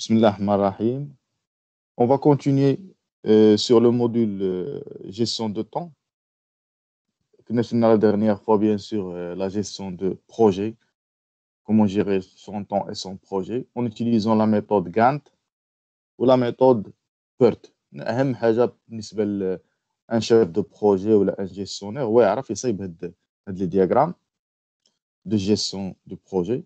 Bismillah ar-Rahman ar-Rahim. On va continuer sur le module gestion de temps. La dernière fois, bien sûr, la gestion de projet, comment gérer son temps et son projet en utilisant la méthode Gantt ou la méthode PERT. أهم حاجة بالنسبة لأن chef de projet ولا un gestionnaire هو يعرف يصايب هاد les diagrammes de gestion de projet.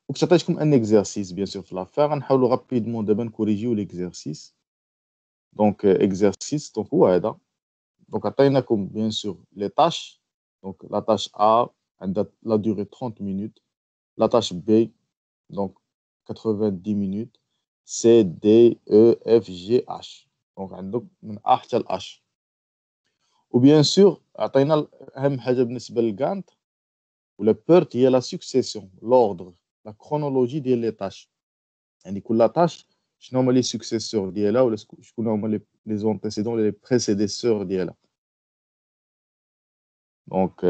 Donc, عطيتكم un exercice bien sûr في l'affaire. غنحاولوا rapidement دابا نكوريجيو l'exercice. Donc, exercice, donc, ouais, donc, عطيناكم bien sûr les tâches. Donc, la tâche A, la durée 30 minutes. La tâche B, donc 90 minutes. C, D, E, F, G, H. Donc, عندك من A حتى ل H. Ou bien sûr, عطينا أهم حاجة بالنسبة للغانت ولا بيرت هي la succession, l'ordre, la chronologie ديال les tâches. يعني كل tâche شنو هما لي سكسيسور ديالها ولا شكون هما لي زونتيسيدون لي بريسيديسور ديالها. دونك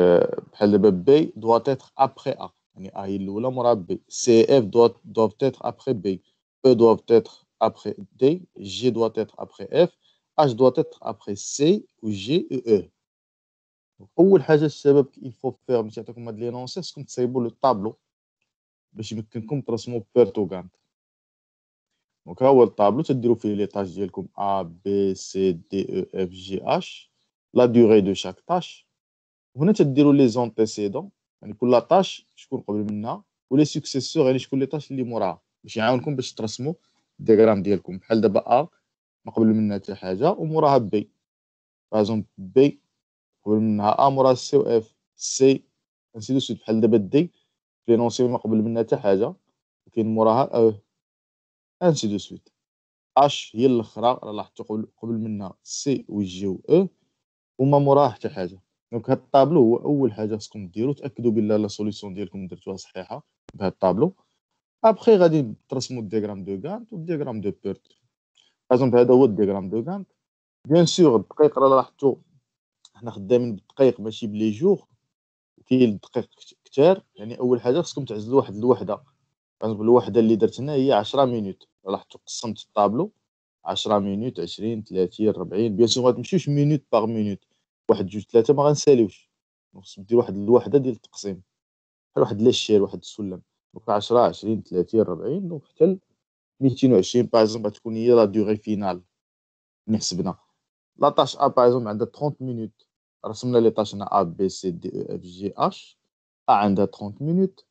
بحال دابا بي doit être après A, يعني A هي الاولى مورا بي. سي اف doivent être après B, E doivent être après D, G doit être après F, H doit être après C و G et E. اول حاجه الشباب il faut faire باش يعطيكم هاد لي نونسي خصكم تصايبوا لو طابلو باش يمكنكم ترسموا بيرتو غانت. دونك ها هو الطابلو تديروا فيه لي طاش ديالكم A B C D E F G H, la durée de chaque tâche. وهنا تديروا لي زونتيسيدون يعني كل طاش شكون قبل منها ولي سكسيسور يعني شكون لي طاش اللي موراها باش يعاونكم باش ترسموا الدياغرام ديالكم. بحال دابا A ما قبل منها حتى حاجه وموراها بي. باغ بي قبل منها A موراها سي و اف سي انسي دو سويت. بحال دابا دي لينونسي ما قبل منها حتى حاجه وكاين موراها او انسي دو سويت. اش هي الاخرى راه لاحظتوا قبل منها سي و جي و او وما موراها حتى حاجه. دونك هاد الطابلو هو اول حاجه خصكم ديروا تاكدوا بلي لا سوليسيون ديالكم درتوها صحيحه بهاد الطابلو. ابخي غادي ترسموا الدياغرام دو غانت والدياغرام دو بيرت. باغ هذا هو الدياغرام دو غانت. بيان سور الدقيق راه لاحظتوا حنا خدامين بالدقيق ماشي بلي جور. كاين الدقيق كثار يعني اول حاجه خصكم تعزلوا واحد الوحده. الوحده اللي درت هنا هي 10 مينوت. لاحظتوا قسمت الطابلو 10 مينوت 20 30 40. بيان سور ما تمشيوش مينوت باغ مينوت، واحد جوج ثلاثه ما غنساليوش. خصك دير واحد الوحده ديال التقسيم بحال واحد لاشير واحد السلم. دونك 10 20 30 40 دونك حتى ل 220 باغ تكون هي لا دوغي فينال اللي حسبنا. لا طاش ا باغ عندها 30 مينوت. رسمنا لي طاش هنا ا بي سي دي او اف جي اش. ا عندها 30 مينوت.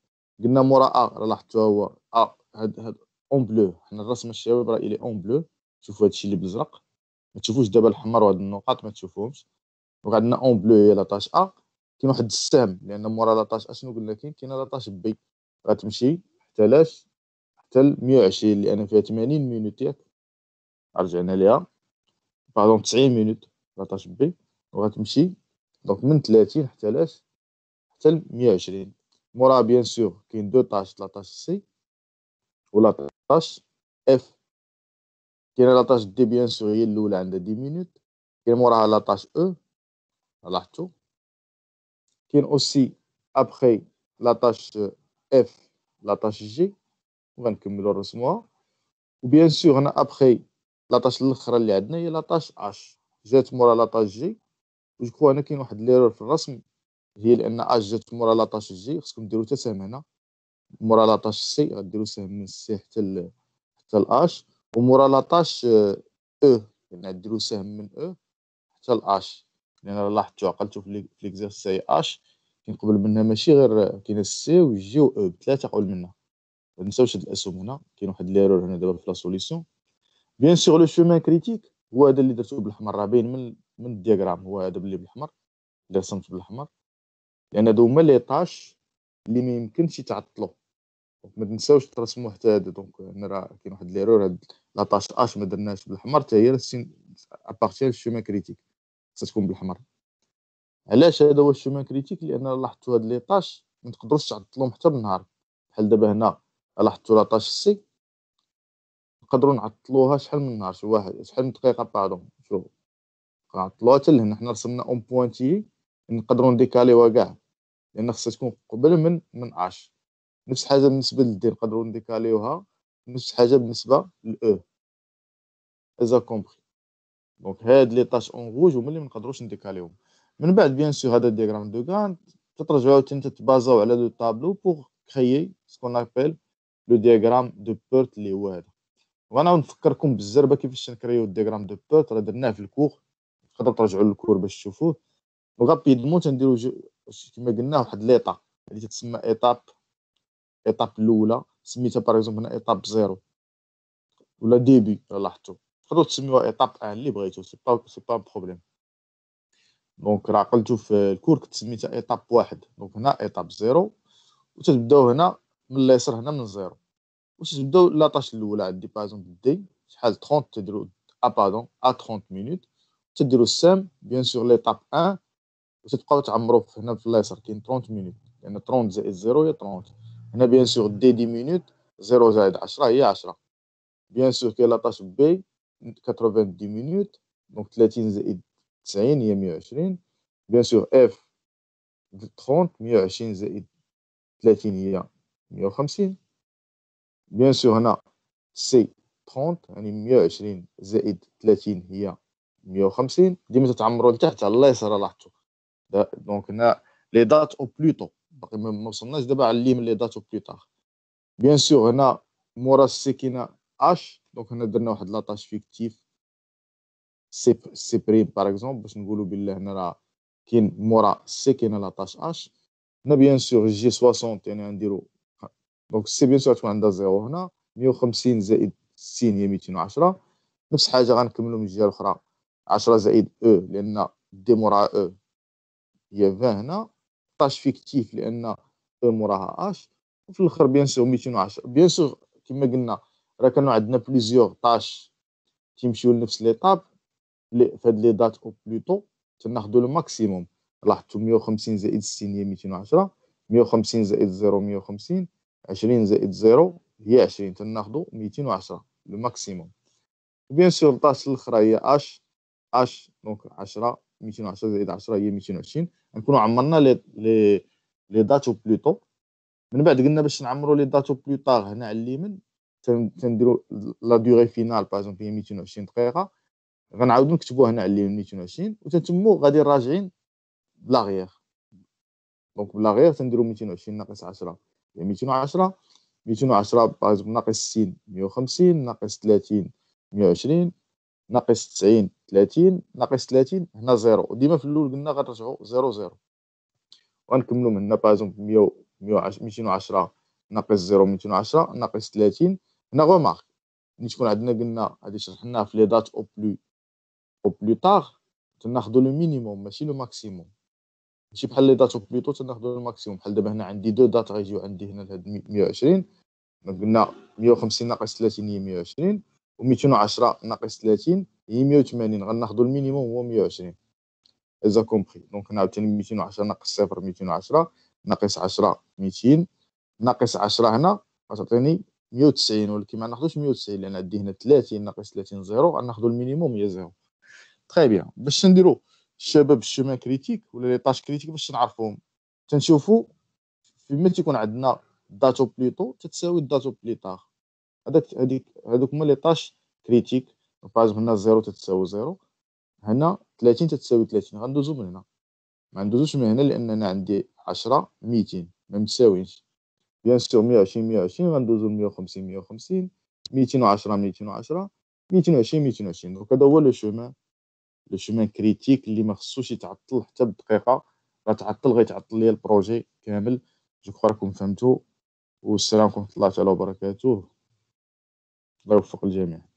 قلنا مورا ا راه لاحظتوا هو ا هاد اون بلو. حنا الرسمه الشباب راه الي اون بلو. شوفوا هادشي اللي بالزرق ما تشوفوش دابا الحمر وهاد النقاط ما تشوفوهمش. دونك عندنا اون بلو هي لاطاش ا. كاين واحد السهم لان مورا لاطاش اشنو قلنا كاين لاطاش بي غتمشي حتى لاش حتى ل 120 لان فيها 80 مينوت ياك. رجعنا ليها باردون 90 مينوت لاطاش بي وغتمشي دونك من 30 حتى لاش حتى ل 120. مورا بيان سور كاين دو طاش لاطاش سي ولاطاش اف. كاين لاطاش دي بيان سور هي الاولى عندها 10 مينوت. كاين موراها لاطاش او لاحظتوا. كاين اوسي ابخي لاطاش اف لاطاش جي وغنكملوا نرسموها. وبيان سور هنا ابخي لاطاش الاخرى اللي عندنا هي لاطاش اش جات مورا لاطاش جي. وجكو هنا كاين واحد ليرور في الرسم هي لان اش جات مورا لاطاش جي. خصكم ديروا حتى سهم هنا مورا لاطاش سي غديروا سهم من سي حتى الاش. ومورا لاطاش او يعني غديروا سهم من او حتى الاش. لان لاحظتوا عقلتوا في ليكزارساي اش كاين قبل منها ماشي غير كاين السي والجي و او بثلاثه قبل منها. ما تنساوش هاد الاسهم هنا كاين واحد ليرور هنا دابا في لا سوليسيون. بيان سور لو شومان كريتيك هو هذا اللي درتو بالحمر راه باين من الدياغرام. هو هذا اللي بالحمر اللي رسمت بالحمر لان هادو هما لي طاش اللي ما يمكنش يتعطلوا. ما تنساوش ترسموا حتى هذا. دونك هنا راه كاين واحد ليرور هاد لا طاش اش ما درناش بالحمر حتى هي ابارتي الشومان كريتيك خصها تكون بالحمر. علاش هذا هو الشومان كريتيك؟ لان لاحظتوا هاد لي طاش ما تقدروش تعطلوهم حتى بالنهار. بحال دابا هنا لاحظتوا لا طاش سي نقدروا نعطلوها شحال من نهار شحال من دقيقه باردون. شوف نعطلوها حتى لهنا. حنا رسمنا اون بوينتي نقدروا نديكاليوها كاع لان خصها تكون قبل من اش. نفس الحاجه بالنسبه للدي نقدروا نديكاليوها نفس الحاجه بالنسبه للاو. اذا كومبري. دونك هاد لي طاش اون روج هما اللي ما نقدروش نديكاليهم. من بعد بيان سور هذا الدياغرام دو غانت تترجعوا عاوتاني تتبازاو على لو طابلو بوغ كريي سكون ابل لو دياغرام دو بيرت اللي هو هذا. وانا نفكركم بالزربه كيفاش نكريو الدياغرام دو بيرت، راه درناه في الكور، تقدروا ترجعوا للكور باش تشوفوه. وغابيدمون تنديرو كما قلنا واحد ليطاب اللي تتسمى ايطاب الاولى، سميتها باغ اكزومبل هنا ايطاب زيرو ولا ديبي، لاحظتوا تقدروا تسميوها ايطاب ان اللي بغيتو، سي با بروبليم. دونك راه عقلتو في الكور كنت سميتها ايطاب واحد، دونك هنا ايطاب زيرو، وتتبداو هنا من اليسار هنا من زيرو، وتتبداو لاطاش الاولى عندي باغ اكزومبل دي شحال 30 تديروا باردون 30 مينوت، تديروا السام بيان سور ليطاب 1 وتتبقاو تعمروا هنا في اليسار كاين 30 مينوت، لان 30 زائد 0 هي 30. هنا بيان سور دي 10 مينوت، 0 زائد 10 هي 10. بيان سور كاين لاطاش بي 90 مينوت، دونك 30 زائد 90 هي 120. بيان سور اف 30 120 زائد 30 هي 150. بيان سور هنا سي 30 يعني 120 زائد 30 هي 150. ديما تتعمروا لتحت على اليسار لاحظتوا. دونك هنا لي دات او بلوتو باقي ما وصلناش دابا على اللي من لي دات او بلوتار. بيان سور هنا مورا السي كاينه اش، دونك هنا درنا واحد لاطاش فيكتيف سي بريم باغ اكزومبل باش نقولوا بالله هنا راه كاين مورا سي كاينه لاطاش اش. هنا بيان سور جي 60 يعني غنديرو دونك سي بيان سور تكون عندها زيرو. هنا 150 زائد 60 هي 210. نفس الحاجه غنكملوا من الجهه الاخرى 10 زائد او لان دي مورا او هي 20. هنا طاش فيكتيف لان او موراها اش. وفي الاخر بيان سور 210. بيان سور كما قلنا راه كانوا عندنا بليزيور طاش تيمشيو لنفس ليطاب في هاد لي دات او بلوتو تناخذوا لو ماكسيموم. لاحظتوا 150 زائد 60 هي 210، 150 زائد 0 150، 20 زائد 0 هي 20، تناخذوا 210 لو ماكسيموم. بيان سور الطاش الاخرى هي اش دونك 10 210 زائد 10 هي 220. نكونوا عمرنا لي دات او بلوتو. من بعد قلنا باش نعمروا لي دات او بلوتار هنا على اليمين تنديروا لا دوغي فينال باغ اكزومبل هي 220 دقيقه، غنعاودو نكتبوها هنا على اليمين 220 وتتمو غادي راجعين بلاغيير. دونك بلاغيير تنديرو 220 ناقص 10 هي 210، 210 باغ اكزومبل ناقص 60 150، ناقص 30 120، ناقص 90 30، ناقص 30 هنا زيرو. وديما في الاول قلنا غنرجعو 0 0 وغنكملو من هنا باغ اكزومبل 100 210 ناقص 0 210 ناقص 30. هنا غومارك ملي تكون عندنا قلنا هادي شرحناها في لي دات او بلوتار تناخذوا لو مينيموم ماشي لو ماكسيموم، ماشي بحال لي دات او بلوتو تناخذوا لو ماكسيموم. بحال دابا هنا عندي دو دات غيجيو عندي هنا لهاد 120، قلنا 150 ناقص 30 هي 120 و210 ناقص 30 هي 180، غناخذوا المينيموم هو 120. اذا كومبري. دونك هنا عاوتاني 210 ناقص 0 210 ناقص 10 200 ناقص 10 هنا غتعطيني 190، ولكن ما ناخذوش 190 لان عندي هنا 30 ناقص 30 0، غناخذوا المينيموم هي 0. تري بيان. باش نديرو الشباب الشومان كريتيك ولا لي طاش كريتيك باش نعرفوهم تنشوفوا فيما تيكون عندنا داتو بليتو تتساوي داتو بليتار. هذوك هما لي طاش كريتيك. باغ هنا 0 تتساوي 0، هنا 30 تتساوي 30. غندوزو من هنا، ما ندوزوش من هنا لان انا عندي 10 200 ما متساويينش. بيان سور 120 120 غندوزو ل 150 150، 210 210 220 220. دونك هذا هو لو شومان كريتيك اللي ما خصوش يتعطل حتى بدقيقه، غتعطل غيتعطل ليا البروجي كامل. جو كخوا راكم فهمتوا. والسلام عليكم ورحمه الله تعالى وبركاته. الله يوفق الجميع.